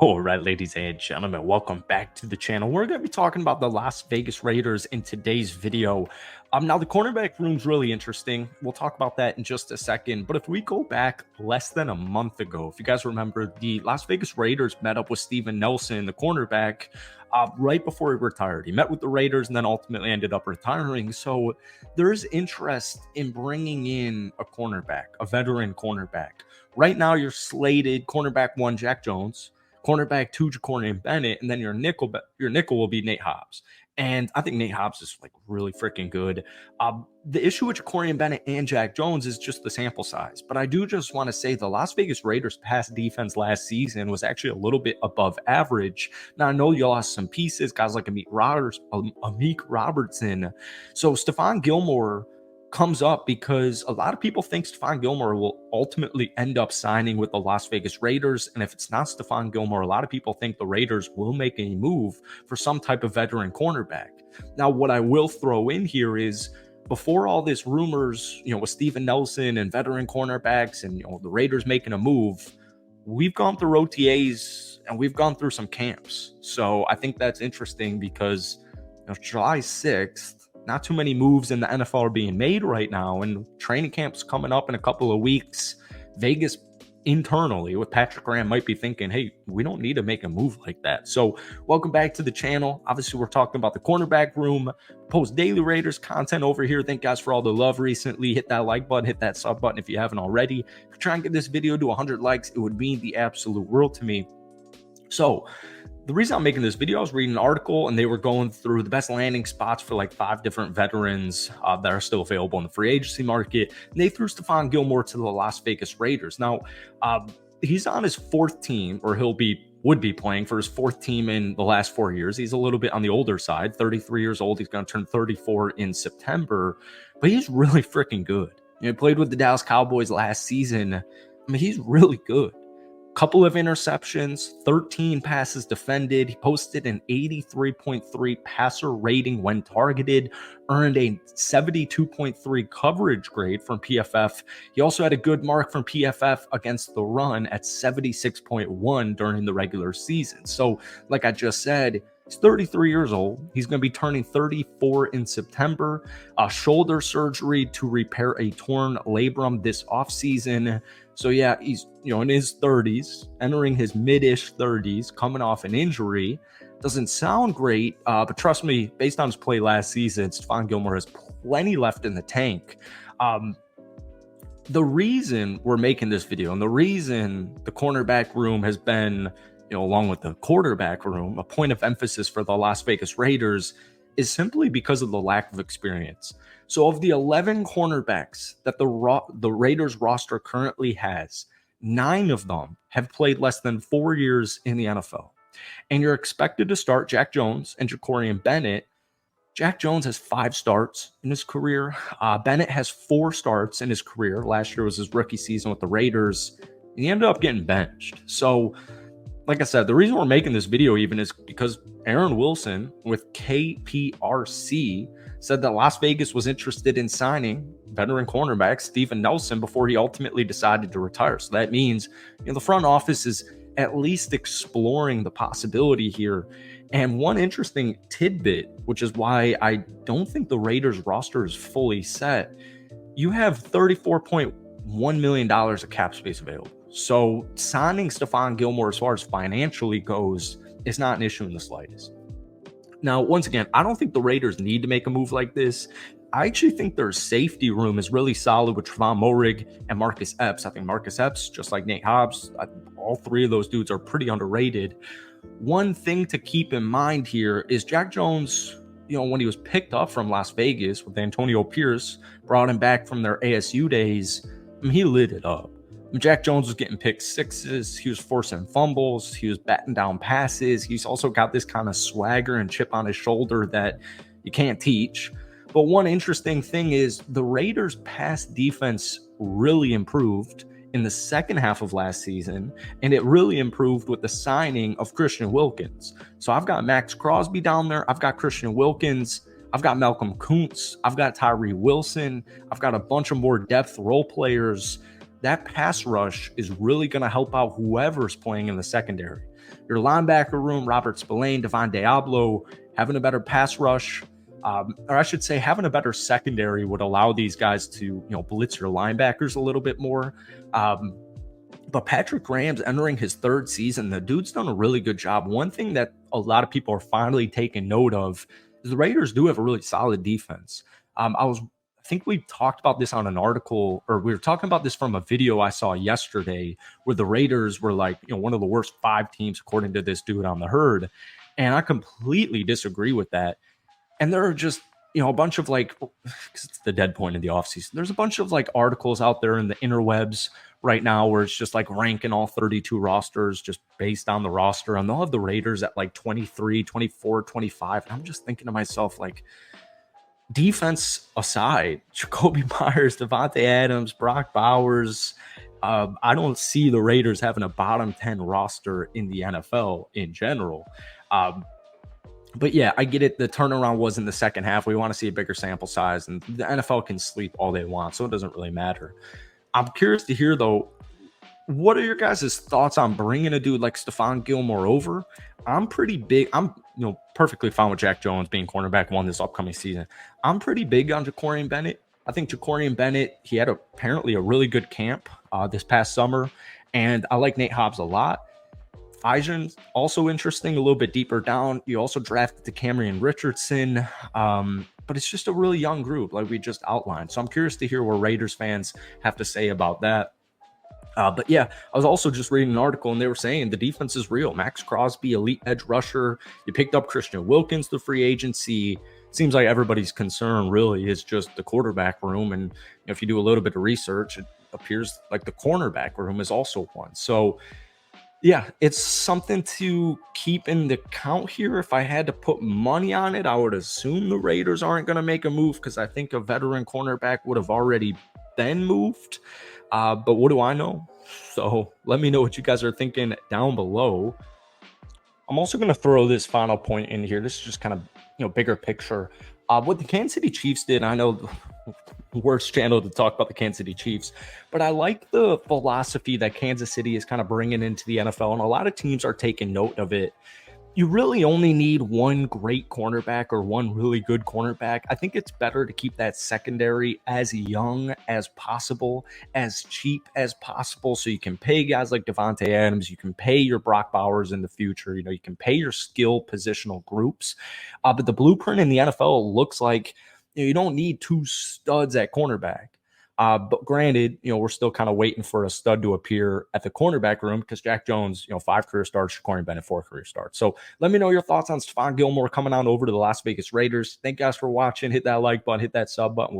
All right, ladies and gentlemen, welcome back to the channel. We're going to be talking about the Las Vegas Raiders in today's video. Now the cornerback room's really interesting. We'll talk about that in just a second. But if we go back less than a month ago, if you guys remember, the Las Vegas Raiders met up with Steven Nelson, the cornerback, right before he retired. He met with the Raiders and then ultimately ended up retiring. So there's interest in bringing in a cornerback, a veteran cornerback. Right now, you're slated cornerback one, Jack Jones, cornerback two, Jacorian Bennett, and then your nickel will be Nate Hobbs. And I think Nate Hobbs is like really freaking good. The issue with Jacorian Bennett and Jack Jones is just the sample size. But I do just want to say the Las Vegas Raiders pass defense last season was actually a little bit above average. Now, I know you lost some pieces, guys like Amik Robertson. So Stefon Gilmore comes up because a lot of people think Stefon Gilmore will ultimately end up signing with the Las Vegas Raiders. And if it's not Stefon Gilmore, a lot of people think the Raiders will make a move for some type of veteran cornerback. Now, what I will throw in here is before all this rumors, with Steven Nelson and veteran cornerbacks and, the Raiders making a move, we've gone through OTAs and we've gone through some camps. So I think that's interesting because July 6th, not too many moves in the NFL are being made right now, and training camp's coming up in a couple of weeks. Vegas internally with Patrick Graham might be thinking, hey, we don't need to make a move like that. So welcome back to the channel. Obviously, we're talking about the cornerback room. Post daily Raiders content over here. Thank you guys for all the love recently. Hit that like button, hit that sub button if you haven't already. If you're trying to get this video to 100 likes, it would mean the absolute world to me. So the reason I'm making this video, I was reading an article and they were going through the best landing spots for like 5 different veterans that are still available in the free agency market. And they threw Stefon Gilmore to the Las Vegas Raiders. Now, he's on his 4th team, or would be playing for his 4th team in the last 4 years. He's a little bit on the older side, 33 years old. He's going to turn 34 in September, but he's really freaking good. He played with the Dallas Cowboys last season. I mean, he's really good. Couple of interceptions, 13 passes defended. He posted an 83.3 passer rating when targeted, earned a 72.3 coverage grade from PFF. He also had a good mark from PFF against the run at 76.1 during the regular season. So like I just said, he's 33 years old. He's going to be turning 34 in September. Shoulder surgery to repair a torn labrum this offseason. So yeah, he's in his 30s, entering his mid-ish 30s, coming off an injury. Doesn't sound great, but trust me, based on his play last season, Stefon Gilmore has plenty left in the tank. The reason we're making this video and the reason the cornerback room has been, along with the quarterback room, a point of emphasis for the Las Vegas Raiders is simply because of the lack of experience. So of the 11 cornerbacks that the Raiders roster currently has, 9 of them have played less than 4 years in the NFL. And you're expected to start Jack Jones and Jacorian Bennett. Jack Jones has 5 starts in his career. Bennett has 4 starts in his career. Last year was his rookie season with the Raiders, and he ended up getting benched. So like I said, the reason we're making this video even is because Aaron Wilson with KPRC said that Las Vegas was interested in signing veteran cornerback Steven Nelson before he ultimately decided to retire. So that means the front office is at least exploring the possibility here. And one interesting tidbit, which is why I don't think the Raiders roster is fully set, you have $34.1 million of cap space available. So signing Stefon Gilmore as far as financially goes is not an issue in the slightest. Now, once again, I don't think the Raiders need to make a move like this. I actually think their safety room is really solid with Trevon Moehrig and Marcus Epps. I think Marcus Epps, just like Nate Hobbs, all 3 of those dudes are pretty underrated. One thing to keep in mind here is Jack Jones, when he was picked up from Las Vegas with Antonio Pierce, brought him back from their ASU days, he lit it up. Jack Jones was getting pick sixes. He was forcing fumbles. He was batting down passes. He's also got this kind of swagger and chip on his shoulder that you can't teach. But one interesting thing is the Raiders' pass defense really improved in the second half of last season, and it really improved with the signing of Christian Wilkins. So I've got Max Crosby down there. I've got Christian Wilkins. I've got Malcolm Kuntz. I've got Tyree Wilson. I've got a bunch of more depth role players. That pass rush is really going to help out whoever's playing in the secondary. Your linebacker room, Robert Spillane, Devon Diablo, having a better pass rush, or I should say having a better secondary would allow these guys to, blitz your linebackers a little bit more. But Patrick Graham's entering his third season. The dude's done a really good job. One thing that a lot of people are finally taking note of is the Raiders do have a really solid defense. I think we talked about this on an article, or we were talking about this from a video I saw yesterday where the Raiders were like, one of the worst 5 teams according to this dude on the Herd. And I completely disagree with that. And there are just, a bunch of because it's the dead point in the offseason. There's a bunch of articles out there in the interwebs right now where it's just ranking all 32 rosters just based on the roster. And they'll have the Raiders at 23, 24, 25. And I'm just thinking to myself, defense aside, Jacoby Myers, Devontae Adams, Brock Bowers, I don't see the Raiders having a bottom 10 roster in the NFL in general. But yeah, I get it. The turnaround was in the second half. We want to see a bigger sample size, and the NFL can sleep all they want, so it doesn't really matter. I'm curious to hear, though, what are your guys' thoughts on bringing a dude like Stefon Gilmore over? I'm pretty big. I'm perfectly fine with Jack Jones being cornerback 1 this upcoming season. I'm pretty big on Jacorian Bennett. I think Jacorian Bennett, he had apparently a really good camp this past summer, and I like Nate Hobbs a lot. Fajan's also interesting, a little bit deeper down. You also drafted the Cameron Richardson, but it's just a really young group like we just outlined. So I'm curious to hear what Raiders fans have to say about that. But yeah, I was also just reading an article and they were saying the defense is real. Max Crosby, elite edge rusher. You picked up Christian Wilkins, the free agency. Seems like everybody's concern really is just the quarterback room. And if you do a little bit of research, it appears like the cornerback room is also one. So yeah, it's something to keep in the count here. If I had to put money on it, I would assume the Raiders aren't going to make a move because I think a veteran cornerback would have already been moved. But what do I know? So let me know what you guys are thinking down below. I'm also going to throw this final point in here. This is just kind of, bigger picture. What the Kansas City Chiefs did, I know the worst channel to talk about the Kansas City Chiefs, but I like the philosophy that Kansas City is kind of bringing into the NFL, and a lot of teams are taking note of it. You really only need one great cornerback or one really good cornerback. I think it's better to keep that secondary as young as possible, as cheap as possible, so you can pay guys like Devontae Adams, you can pay your Brock Bowers in the future, you can pay your skill positional groups. But the blueprint in the NFL looks like you don't need 2 studs at cornerback. But granted, we're still kind of waiting for a stud to appear at the cornerback room because Jack Jones, 5 career starts, Jacorian Bennett, 4 career starts. So let me know your thoughts on Stefon Gilmore coming on over to the Las Vegas Raiders. Thank you guys for watching. Hit that like button, hit that sub button.